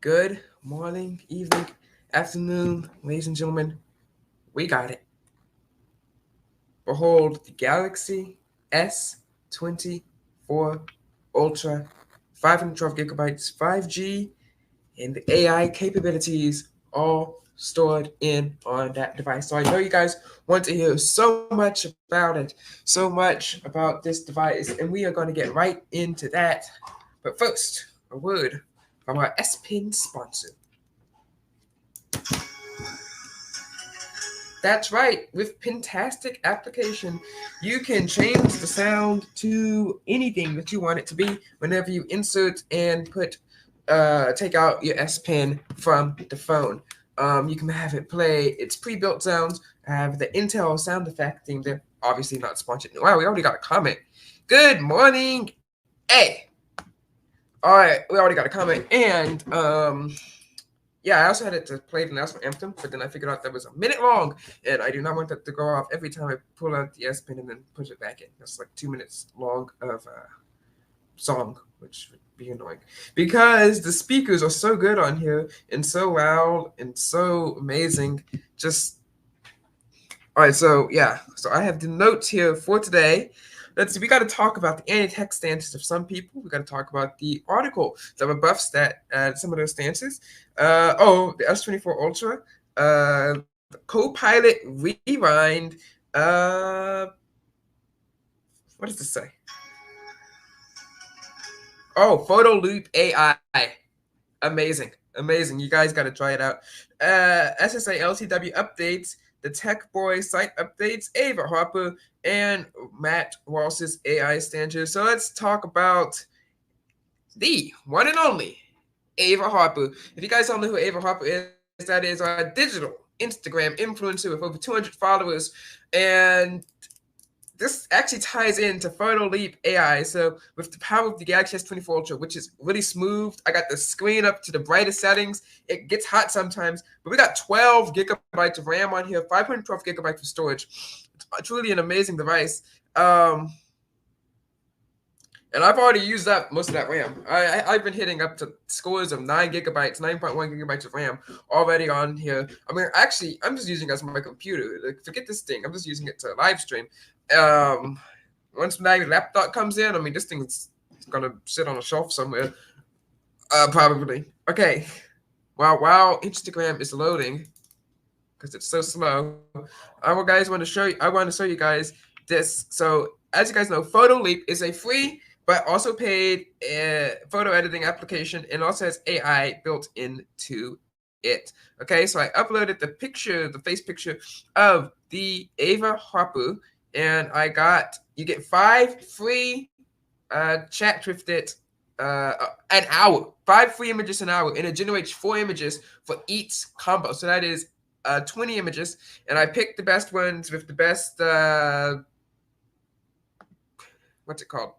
Good morning, evening, afternoon, ladies and gentlemen. We got it. Behold the Galaxy S24 Ultra, 512 gigabytes, 5G, and the AI capabilities all stored in on that device. So I know you guys want to hear so much about it, so much about this device, and we are going to get right into that. But first, a word from our S Pen sponsor. That's right. With Pentastic application, you can change the sound to anything that you want it to be whenever you insert and take out your S Pen from the phone. You can have it play its pre-built sounds, have the Intel sound effect theme. They're obviously not sponsored. Wow, we already got a comment. Good morning, A. All right, we already got a comment, and yeah, I also had it to play the national anthem, but then I figured out that was a minute long, and I do not want that to go off every time I pull out the S Pen and then push it back in. That's like 2 minutes long of song, which would be annoying because the speakers are so good on here and so loud and so amazing. Just all right, so yeah, so I have the notes here for today. Let's see, we got to talk about the anti-tech stances of some people. We got to talk about the article that rebuffs that some of those stances. The S24 Ultra, the Copilot Rewind. What does this say? Oh, Photo Loop AI. Amazing. You guys got to try it out. SSA LTW updates, the Tech Boy site updates, Ava Harper, and Matt Walsh's AI standard. So let's talk about the one and only Ava Harper. If you guys don't know who Ava Harper is, that is our digital Instagram influencer with over 200 followers. And this actually ties into Photo Leap AI. So with the power of the Galaxy S24 Ultra, which is really smooth, I got the screen up to the brightest settings. It gets hot sometimes, but we got 12 gigabytes of RAM on here, 512 gigabytes of storage. It's truly an amazing device. And I've already used up most of that RAM. I've been hitting up to scores of 9 gigabytes, 9.1 gigabytes of RAM already on here. I mean, actually, I'm just using it as my computer. Like, forget this thing. I'm just using it to live stream. Once my laptop comes in, I mean, this thing's gonna sit on a shelf somewhere, probably. Okay, while Instagram is loading, because it's so slow, I want to show you guys this. So as you guys know, Photo Leap is a free but also paid photo editing application, and also has AI built into it. Okay, so I uploaded the face picture of the Ava Harper, and you get 5 free chats with it an hour, 5 free images an hour, and it generates 4 images for each combo. So that is 20 images, and I picked the best ones with the best what's it called?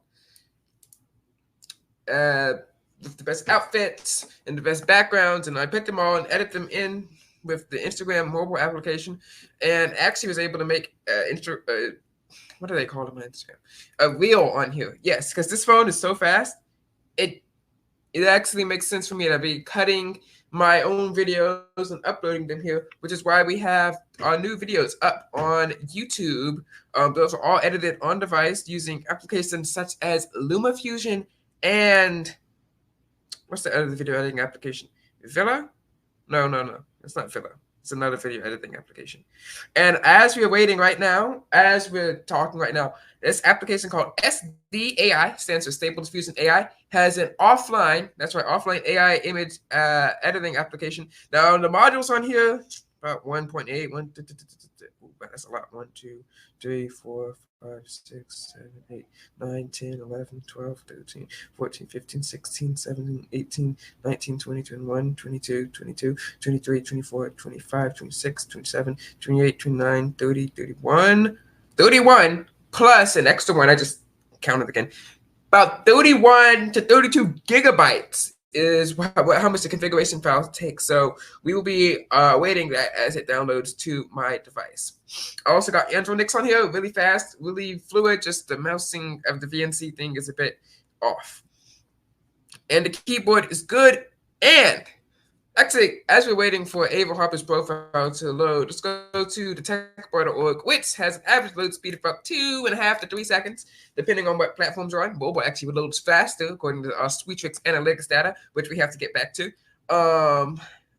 With the best outfits and the best backgrounds, and I picked them all and edit them in with the Instagram mobile application, and actually was able to make what do they call them on Instagram? A reel on here. Yes, because this phone is so fast, it actually makes sense for me to be cutting my own videos and uploading them here, which is why we have our new videos up on YouTube. Those are all edited on device using applications such as LumaFusion and what's the other video editing application? Villa? No. It's not Villa. It's another video editing application. And as we're waiting right now, as we're talking right now, this application called SDAI, stands for Stable Diffusion AI, has an offline, that's right, offline AI image editing application. Now, the modules on here, about 1.8, that's a lot. 1, 2, 3, 4, 5, 6, 7, 8, 9, 10, 11, 12, 13, 14, 15, 16, 17, 18, 19, 20, 21, 22, 22, 23, 24, 25, 26, 27, 28, 29, 30, 31. 31 plus an extra one. I just counted again. About 31 to 32 gigabytes is how much the configuration file takes. So we will be waiting that as it downloads to my device. I also got Andronix on here, really fast, really fluid. Just the mousing of the VNC thing is a bit off. And the keyboard is good. And actually, as we're waiting for Ava Harper's profile to load, let's go to the techbar.org, which has an average load speed of about 2.5 to 3 seconds, depending on what platforms you're on. Mobile actually loads faster, according to our Sweetrix analytics data, which we have to get back to.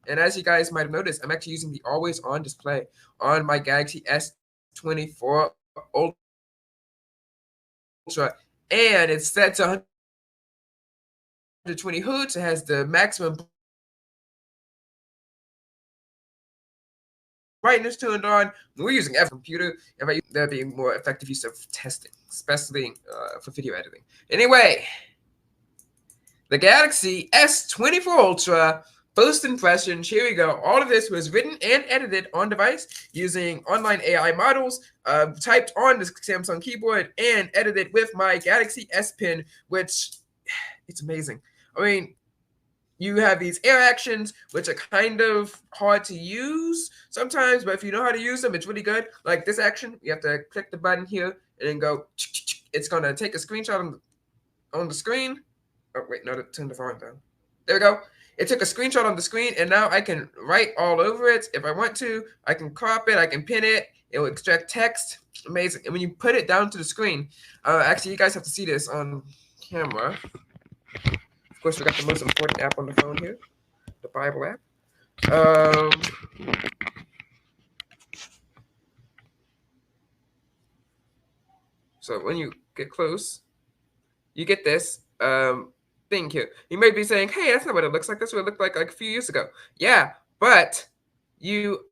And as you guys might have noticed, I'm actually using the always-on display on my Galaxy S24 Ultra, and it's set to 120 hertz. It has the maximum brightness turned on. We're using a computer, and that'd be more effective use of testing, especially for video editing. Anyway, the Galaxy S24 Ultra first impressions. Here we go. All of this was written and edited on device using online AI models, typed on the Samsung keyboard, and edited with my Galaxy S Pen, which it's amazing. I mean, you have these air actions, which are kind of hard to use sometimes, but if you know how to use them, it's really good. Like this action, you have to click the button here and then go. It's gonna take a screenshot on the screen. Oh wait, no, turn the phone down. There we go. It took a screenshot on the screen, and now I can write all over it if I want to. I can crop it. I can pin it. It will extract text. Amazing. And when you put it down to the screen, actually, you guys have to see this on camera. Of course, we got the most important app on the phone here, the Bible app. So when you get close, you get this thing here. You may be saying, hey, that's not what it looks like. That's what it looked like a few years ago. Yeah, but you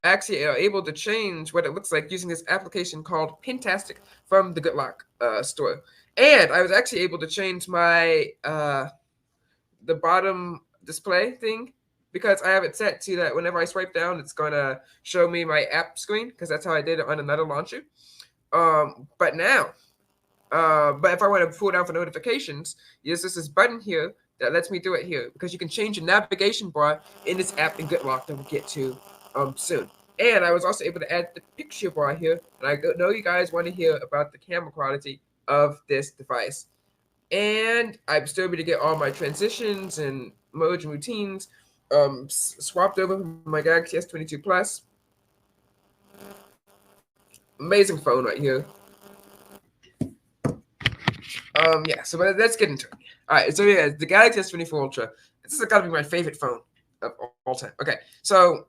actually are able to change what it looks like using this application called Pintastic from the Goodlock store. And I was actually able to change my the bottom display thing because I have it set to that whenever I swipe down, it's going to show me my app screen because that's how I did it on another launcher. But if I want to pull down for notifications, there's this button here that lets me do it here because you can change the navigation bar in this app in Goodlock that we'll get to soon. And I was also able to add the picture bar here. And I know you guys want to hear about the camera quality of this device. And I'm still able to get all my transitions and modes and routines swapped over from my Galaxy S22 Plus. Amazing phone right here. Yeah, so let's get into it. All right, so yeah, the Galaxy S24 Ultra. This is gotta be my favorite phone of all time. Okay, so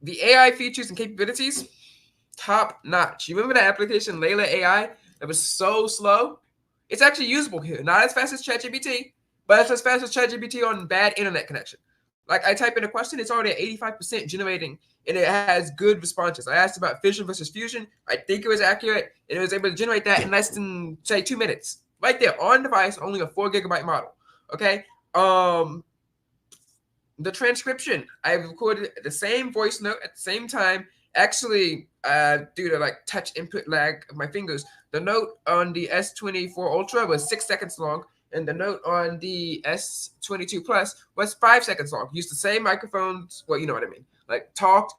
the AI features and capabilities, top notch. You remember that application Layla AI that was so slow? It's actually usable here. Not as fast as ChatGPT, but it's as fast as ChatGPT on bad internet connection. Like I type in a question, it's already at 85% generating, and it has good responses. I asked about fission versus fusion. I think it was accurate, and it was able to generate that in less than say 2 minutes. Right there on device, only a 4 GB model. Okay. The transcription, I recorded the same voice note at the same time. Actually, due to like touch input lag of my fingers, the note on the S24 Ultra was 6 seconds long, and the note on the S22 Plus was 5 seconds long. Used the same microphones. Well, you know what I mean. Like talked,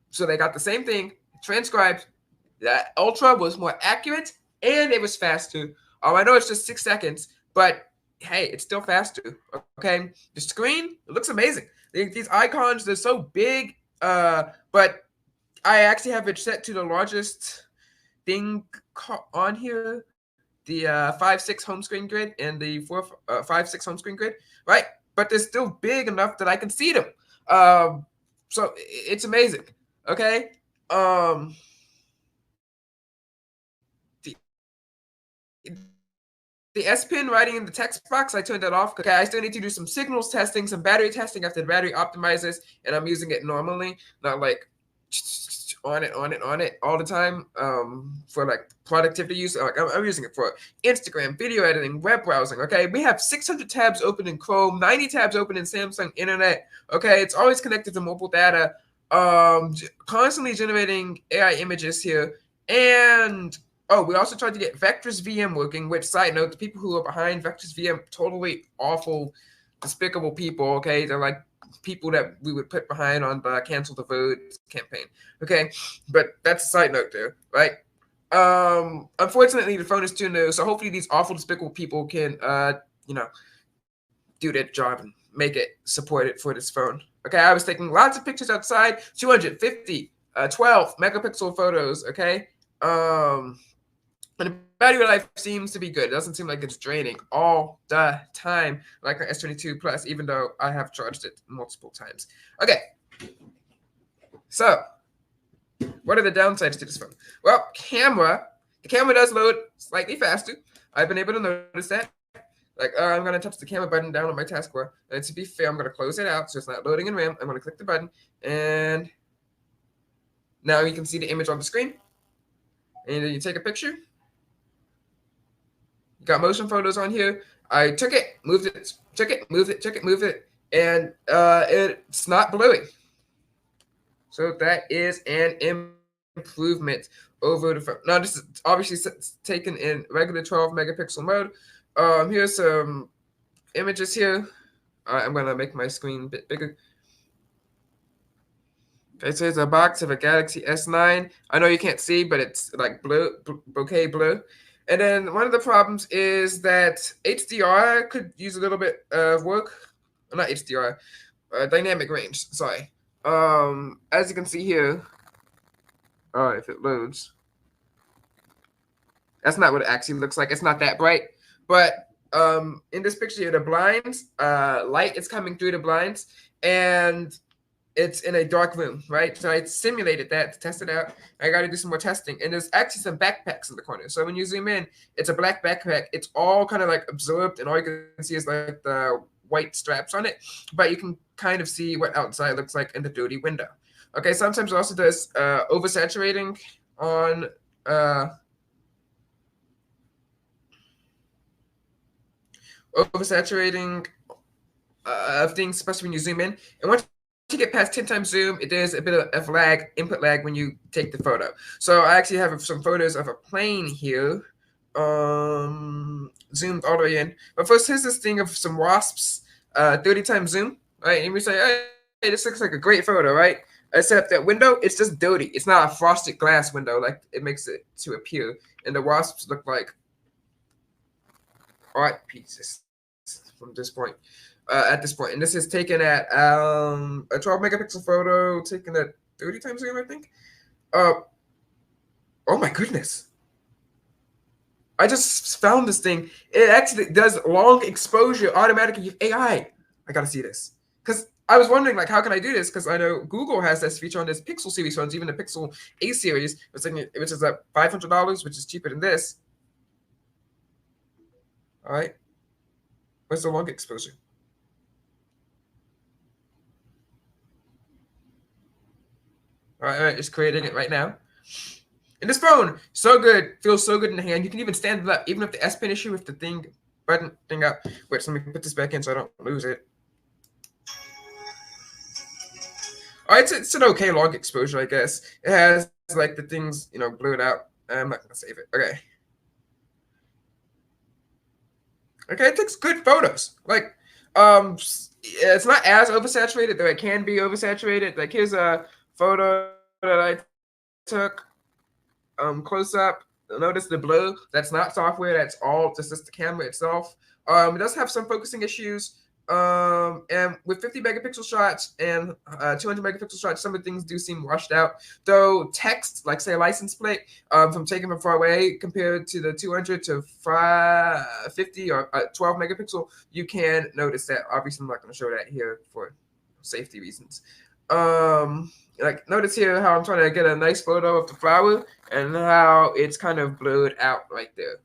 so they got the same thing transcribed. That Ultra was more accurate and it was faster. I know it's just 6 seconds, but hey, it's still faster. Okay, the screen, it looks amazing. These icons, they're so big. But I actually have it set to the largest thing on here, the 5:6 home screen grid and the 5:6 home screen grid, right? But they're still big enough that I can see them. So it's amazing. Okay. The S Pen writing in the text box, I turned that off. Okay, I still need to do some signals testing, some battery testing after the battery optimizes, and I'm using it normally, not like on it all the time for like productivity use. Like I'm using it for Instagram, video editing, web browsing. Okay, we have 600 tabs open in Chrome, 90 tabs open in Samsung Internet. Okay, it's always connected to mobile data, constantly generating AI images here, and we also tried to get Vectors VM working, which, side note, the people who are behind Vectors VM, totally awful, despicable people, okay? They're like people that we would put behind on the Cancel the Vote campaign, okay? But that's a side note there, right? Unfortunately, the phone is too new, so hopefully these awful, despicable people can, do their job and make it supported for this phone. Okay, I was taking lots of pictures outside, 250, 12 megapixel photos. Okay, and the battery life seems to be good. It doesn't seem like it's draining all the time like an S22 Plus, even though I have charged it multiple times. Okay, so what are the downsides to this phone? Well, the camera does load slightly faster. I've been able to notice that. Like, I'm going to touch the camera button down on my taskbar. And to be fair, I'm going to close it out so it's not loading in RAM. I'm going to click the button. And now you can see the image on the screen. And then you take a picture. You got motion photos on here. I took it, moved it, took it, moved it, took it, moved it. And it's not blurry. So that is an improvement over the phone. Now, this is obviously taken in regular 12 megapixel mode. Here's some images here. I'm going to make my screen a bit bigger. Okay, so here's a box of a Galaxy S9. I know you can't see, but it's like blue, bouquet blue. And then one of the problems is that HDR could use a little bit of work. Not HDR, dynamic range, sorry. As you can see here, if it loads, that's not what it actually looks like. It's not that bright, but in this picture here, the blinds, light is coming through the blinds, and it's in a dark room, right? So I simulated that to test it out. I got to do some more testing, and there's actually some backpacks in the corner. So when you zoom in, it's a black backpack. It's all kind of like absorbed, and all you can see is like the white straps on it, but you can kind of see what outside looks like in the dirty window. Okay, sometimes it also does oversaturating on of things, especially when you zoom in. And once you get past 10 times zoom, there's a bit of lag, input lag when you take the photo. So I actually have some photos of a plane here, zoomed all the way in. But first, here's this thing of some wasps, 30 times zoom, right? And we say, hey, this looks like a great photo, right? Except that window, it's just dirty. It's not a frosted glass window like it makes it to appear. And the wasps look like art pieces from this point. At this point, and this is taken at a 12 megapixel photo, taken at 30 times zoom, I think. Oh my goodness! I just found this thing. It actually does long exposure automatically with AI. I gotta see this because I was wondering, like, how can I do this? Because I know Google has this feature on this Pixel series phones, even the Pixel A series, which is at $500, which is cheaper than this. All right, where's the long exposure? All right, just creating it right now. And this phone, so good, feels so good in the hand. You can even stand it up, even if the S Pen issue with the button thing up. Wait, so let me put this back in so I don't lose it. All right, it's an okay long exposure, I guess. It has like the things, blurred out. I'm not gonna save it. Okay. Okay, it takes good photos. Like, it's not as oversaturated, though it can be oversaturated. Like, here's a photo that I took close up. Notice the blur. That's not software. That's all just the camera itself. It does have some focusing issues. And with 50 megapixel shots and 200 megapixel shots, some of the things do seem washed out. Though text, like say a license plate, from taken from far away compared to the 200 to 50 or 12 megapixel, you can notice that. Obviously, I'm not going to show that here for safety reasons. Like notice here how I'm trying to get a nice photo of the flower and how it's kind of blurred out right there.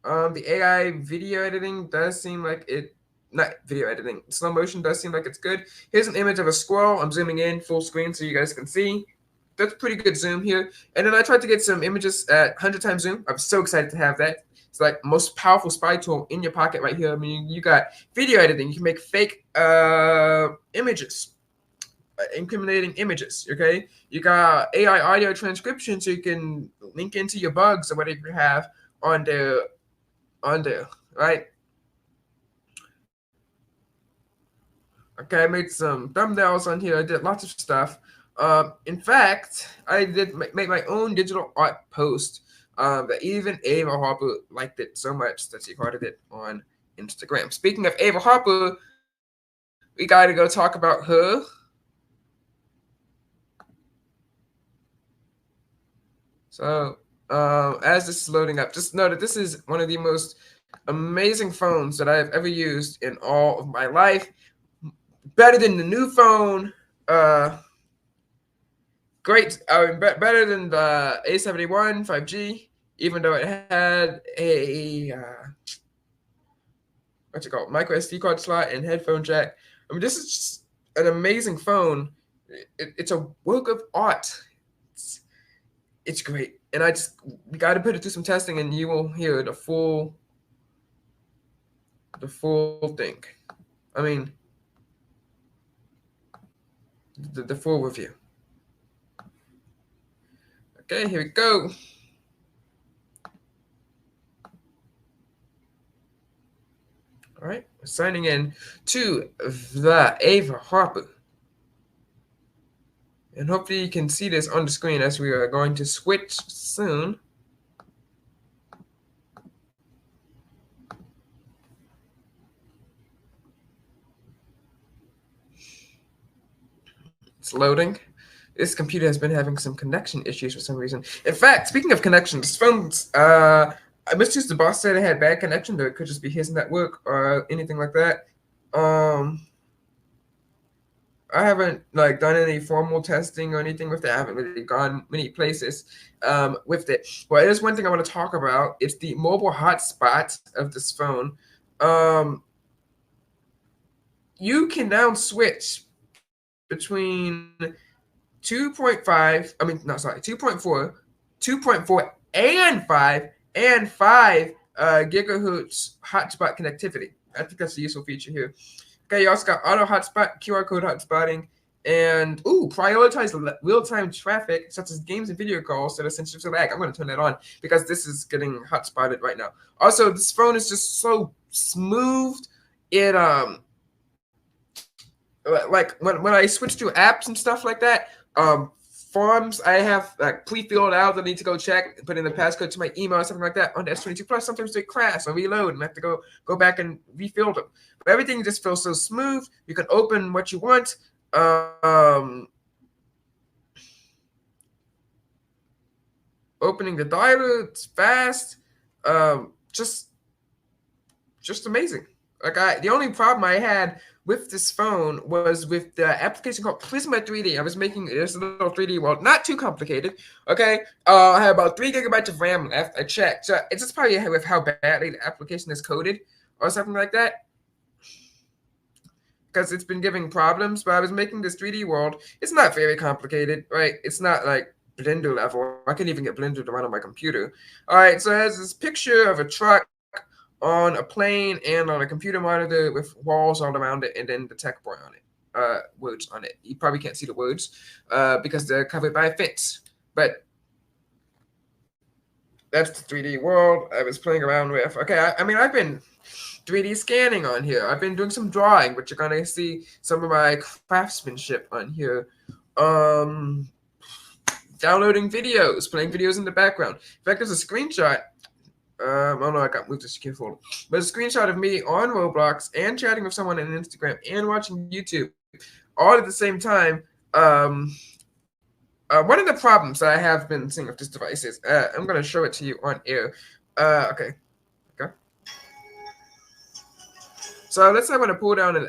The AI video editing does seem like slow motion does seem like it's good. Here's an image of a squirrel. I'm zooming in full screen so you guys can see. That's pretty good zoom here. And then I tried to get some images at 100 times zoom. I'm so excited to have that. It's like most powerful spy tool in your pocket right here. I mean, you got video editing. You can make fake images, incriminating images, okay? You got AI audio transcription so you can link into your bugs or whatever you have on there, right? Okay, I made some thumbnails on here. I did lots of stuff. In fact, I did make my own digital art post that even Ava Harper liked it so much that she recorded it on Instagram. Speaking of Ava Harper, we got to go talk about her. So as this is loading up, just know that this is one of the most amazing phones that I have ever used in all of my life. Better than the new phone. Great. Better than the A71 5G, even though it had a what's it called, micro SD card slot and headphone jack. I mean, this is just an amazing phone. It's a work of art. It's great, and we got to put it through some testing, and you will hear the full thing. I mean, the full review. Okay, here we go. All right, we're signing in to the Ava Harper. And hopefully you can see this on the screen as we are going to switch soon. It's loading. This computer has been having some connection issues for some reason. In fact, speaking of connections, this phone's I misused the boss said it had bad connection, though it could just be his network or anything like that. I haven't done any formal testing or anything with it. I haven't really gone many places with it. But there's one thing I want to talk about. It's the mobile hotspot of this phone. You can now switch between 2.5, 2.4, 2.4 and 5 gigahertz hotspot connectivity. I think that's a useful feature here. Okay, you also got auto hotspot, QR code hotspotting, and prioritize real-time traffic such as games and video calls that are sensitive to lag. I'm going to turn that on because this is getting hotspotted right now. Also, this phone is just so smooth. It like when I switch to apps and stuff like that, forms I have pre-filled out that I need to go check, put in the passcode to my email or something like that on the S24 Plus. Sometimes they crash or reload and I have to go back and refill them. But everything just feels so smooth. You can open what you want. Opening the dialer, it's fast. Just amazing. The only problem I had with this phone was with the application called Prisma 3D. I was making this little 3D world, not too complicated. Okay, I had about 3 gigabytes of RAM left. I checked, so it's just probably with how badly the application is coded or something like that, because it's been giving problems. But I was making this 3D world. It's not very complicated, right? It's not like Blender level. I can even get Blender to run on my computer. All right, so it has this picture of a truck on a plane and on a computer monitor with walls all around it, and then the tech boy on it, words on it. You probably can't see the words because they're covered by a fence. But that's the 3D world I was playing around with. Okay, I mean, I've been 3D scanning on here. I've been doing some drawing, but you're gonna see some of my craftsmanship on here. Downloading videos, playing videos in the background. In fact, there's a screenshot. Oh no, I got moved to secure folder. But a screenshot of me on Roblox and chatting with someone on Instagram and watching YouTube all at the same time. One of the problems that I have been seeing with this device is I'm going to show it to you on air. Okay. So let's say I want to pull down an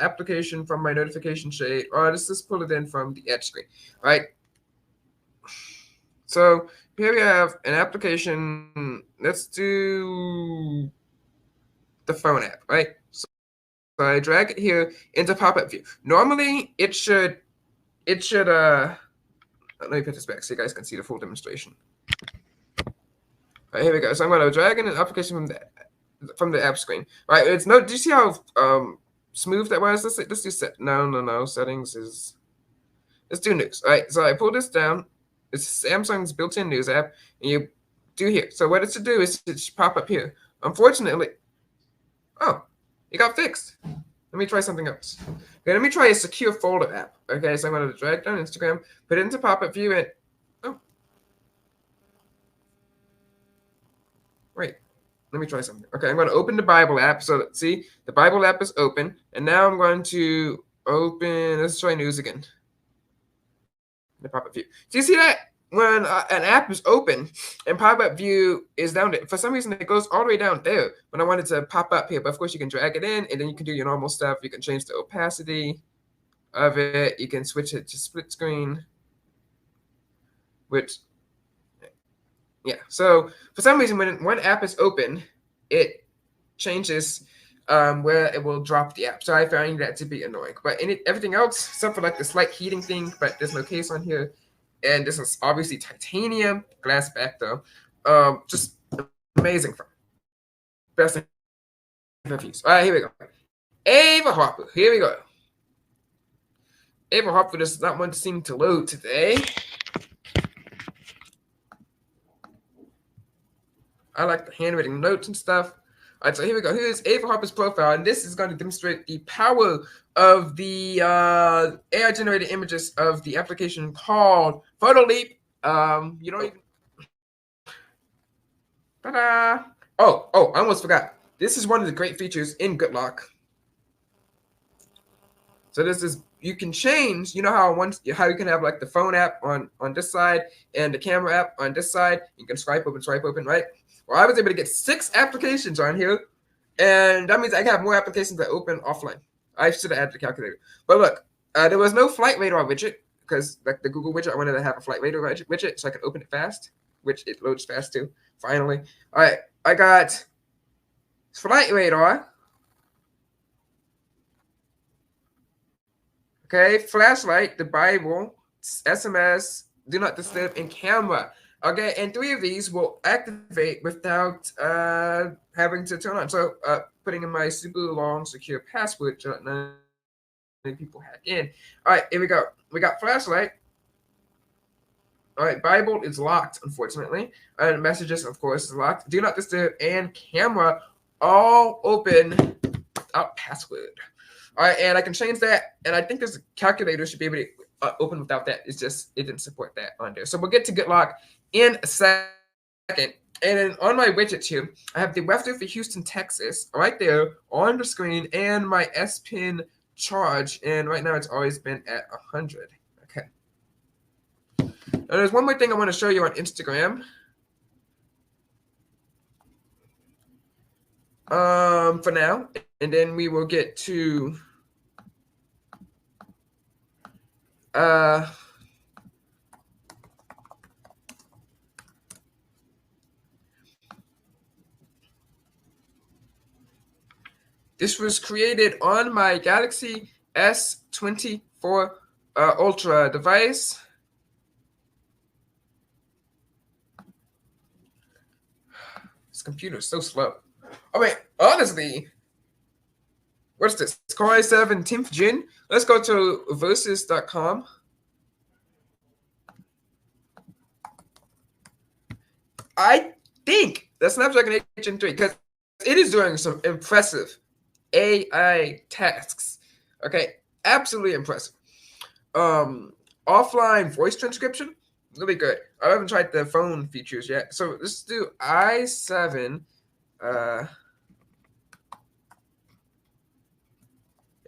application from my notification shade, or let's just pull it in from the edge screen, right? So here we have an application. Let's do the phone app, right? So I drag it here into pop-up view. Normally it should let me put this back so you guys can see the full demonstration. All right, here we go. So I'm going to drag in an application from the app screen. Right? It's no. Do you see how smooth that was? Let's do set. No. Settings is. Let's do news. All right. So I pull this down. It's Samsung's built-in news app, and you do here. So what it should do is it should pop up here. Unfortunately, it got fixed. Let me try something else. Okay, let me try a secure folder app. Okay, so I'm going to drag down Instagram, put it into pop-up view, and wait. let me try something. Okay, I'm going to open the Bible app. So let's see, the Bible app is open, and now I'm going to open. Let's try news again. The pop-up view. So you see that when an app is open and pop-up view is down there, for some reason it goes all the way down there when I wanted to pop up here. But of course you can drag it in, and then you can do your normal stuff. You can change the opacity of it. You can switch it to split screen, which, yeah. So for some reason when one app is open, it changes where it will drop the app. So I find that to be annoying. But everything else, except for like the slight heating thing, but there's no case on here. And this is obviously titanium, glass back though. Just amazing. Best reviews. All right, here we go. Ava Harper. Here we go. Ava Harper does not want to seem to load today. I like the handwritten notes and stuff. All right, so here we go. Here's Ava Harper's profile, and this is going to demonstrate the power of the AI-generated images of the application called PhotoLeap. You don't even... Ta-da! Oh, I almost forgot. This is one of the great features in GoodLock. So this is, you can change, you know how you can have like the phone app on this side and the camera app on this side. You can swipe open, right? Well, I was able to get 6 applications on here, and that means I have more applications that open offline. I should have added the calculator. But look, there was no flight radar widget because like the Google widget, I wanted to have a flight radar widget so I could open it fast, which it loads fast too, finally. All right, I got flight radar. Okay, flashlight, the Bible, SMS, do not disturb, and camera. Okay, and 3 of these will activate without having to turn on. So putting in my super long secure password so that none of people hack in. All right, here we go. We got flashlight. All right, Bible is locked, unfortunately. And messages, of course, is locked. Do not disturb and camera all open without password. All right, and I can change that. And I think this calculator should be able to open without that. It's just, it didn't support that on there. So we'll get to GoodLock in a second. And then on my widgets here, I have the weather for Houston, Texas, right there on the screen, and my S Pen charge. And right now it's always been at 100. Okay. And there's one more thing I want to show you on Instagram. For now, and then we will get to this was created on my Galaxy S24 Ultra device. This computer is so slow. I mean, honestly, what's this? Core i7 10th Gen. Let's go to versus.com. I think the Snapdragon 8 Gen 3, because it is doing some impressive AI tasks. Okay, absolutely impressive. Offline voice transcription, really good. I haven't tried the phone features yet. So let's do i7.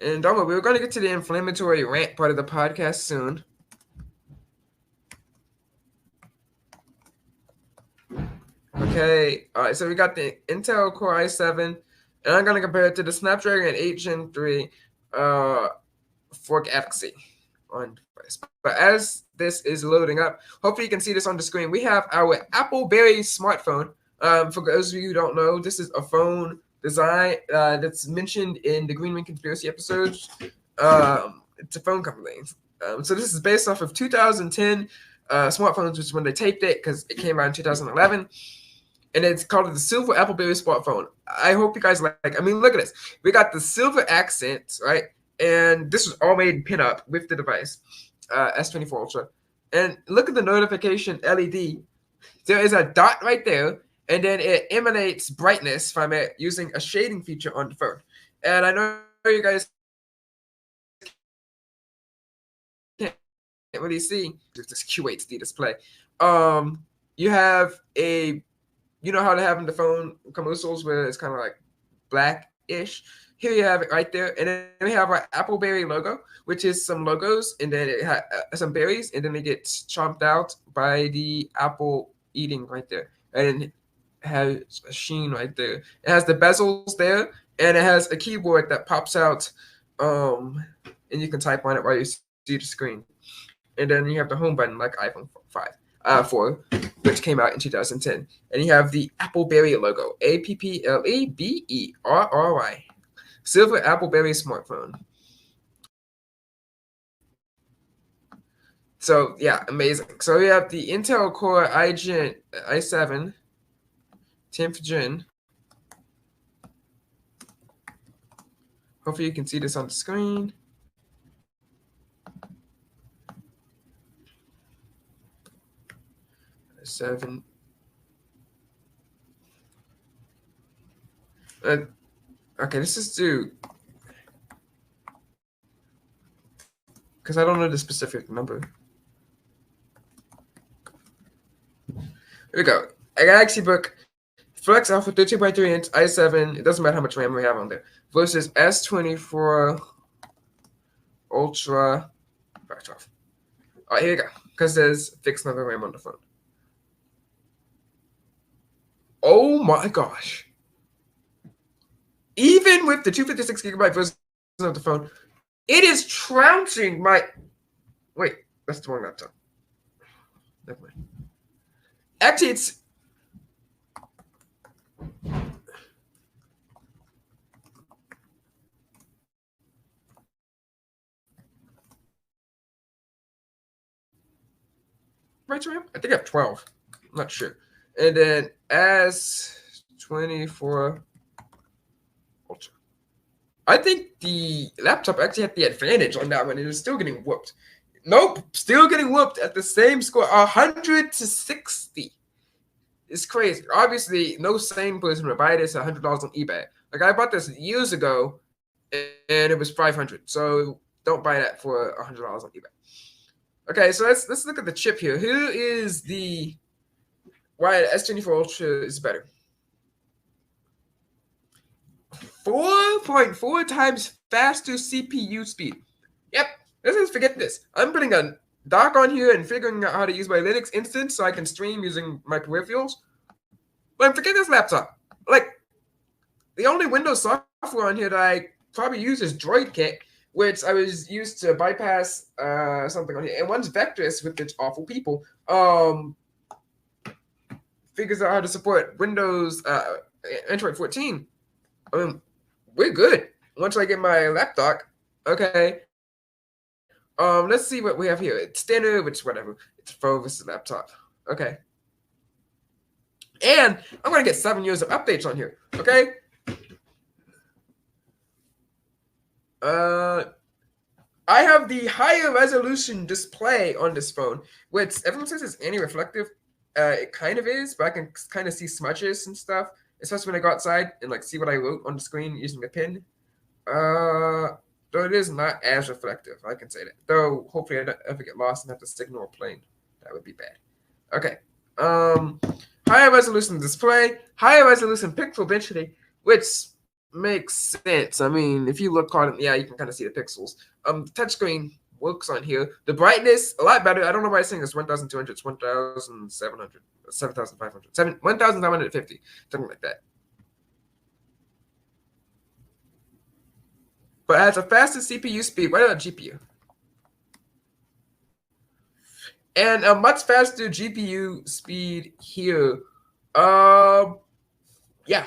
And don't worry, we're going to get to the inflammatory rant part of the podcast soon. Okay, all right, so we got the Intel Core i7, and I'm going to compare it to the Snapdragon 8 Gen 3 for Galaxy on device. But as this is loading up, hopefully you can see this on the screen. We have our Appleberry smartphone. For those of you who don't know, this is a phone design that's mentioned in the Green Ring Conspiracy episodes. It's a phone company. So this is based off of 2010 smartphones, which is when they taped it because it came out in 2011. And it's called the Silver Appleberry smartphone. I hope you guys like. I mean, look at this. We got the silver accents, right? And this was all made pinup with the device, S24 Ultra. And look at the notification LED. There is a dot right there, and then it emanates brightness from it using a shading feature on the phone. And I know you guys can't really see with this QHD display. You You know how they have in the phone commercials where it's kind of like black-ish. Here you have it right there, and then we have our Appleberry logo, which is some logos, and then it has some berries, and then it gets chomped out by the apple eating right there, and it has a sheen right there. It has the bezels there, and it has a keyboard that pops out, and you can type on it while you see the screen. And then you have the home button like iPhone 4, which came out in 2010. And you have the Appleberry logo, Appleberry, silver Appleberry smartphone. So yeah, amazing. So we have the Intel Core i7, 10th gen. Hopefully you can see this on the screen. Seven. Okay, let's just do, because I don't know the specific number. Here we go. A Galaxy Book Flex Alpha 13.3-inch i7. It doesn't matter how much RAM we have on there. Versus S24 Ultra 512. All right, here we go. Because there's fixed number RAM on the phone. Oh my gosh. Even with the 256 gigabyte version of the phone, it is trouncing my. Wait, that's the wrong laptop. Never mind. Actually, it's. Right, RAM? I think I have 12. I'm not sure. And then S24 Ultra. I think the laptop actually had the advantage on that one. It was still getting whooped. Nope, still getting whooped at the same score, 100 to 60. It's crazy. Obviously, no sane person would buy this at $100 on eBay. Like I bought this years ago, and it was 500. So don't buy that for $100 on eBay. Okay, so let's look at the chip here. Who is the why the S24 Ultra is better? 4.4 times faster CPU speed. Yep, let's just forget this. I'm putting a dock on here and figuring out how to use my Linux instance so I can stream using my peripherals. But forget this laptop. Like, the only Windows software on here that I probably use is DroidKit, which I was used to bypass something on here. And once Vectress, with its awful people, figures out how to support Windows Android 14, we're good. Once I get my laptop, okay. Let's see what we have here. It's standard, which whatever. It's phone versus laptop. Okay. And I'm gonna get 7 years of updates on here. Okay. I have the higher resolution display on this phone, which everyone says is anti-reflective. It kind of is, but I can kind of see smudges and stuff, especially when I go outside and like see what I wrote on the screen using a pen. Though it is not as reflective, I can say that. Though hopefully I don't ever get lost and have to signal a plane. That would be bad. Okay. Higher resolution display, higher resolution pixel density, which makes sense. I mean, if you look hard, yeah, you can kind of see the pixels. Touchscreen works on here. The brightness, a lot better. I don't know why it's saying it's 1,200, it's 1,700, 7,500, 1,750, something like that. But it has a faster CPU speed. What about GPU? And a much faster GPU speed here. Yeah.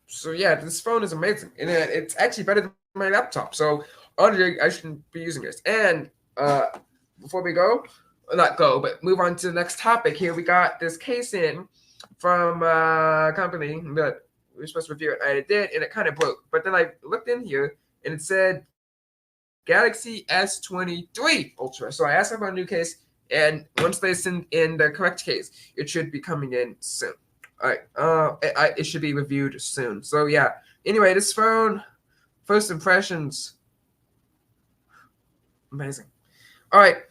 So yeah, this phone is amazing, and it's actually better than my laptop. So honestly, I shouldn't be using this. And before we go, not go, but move on to the next topic here, we got this case in from a company that we were supposed to review it. I did, and it kind of broke. But then I looked in here, and it said Galaxy S23 Ultra. So I asked them for a new case, and once they send in the correct case, it should be coming in soon. All right, it should be reviewed soon. So yeah. Anyway, this phone, first impressions, amazing. All right,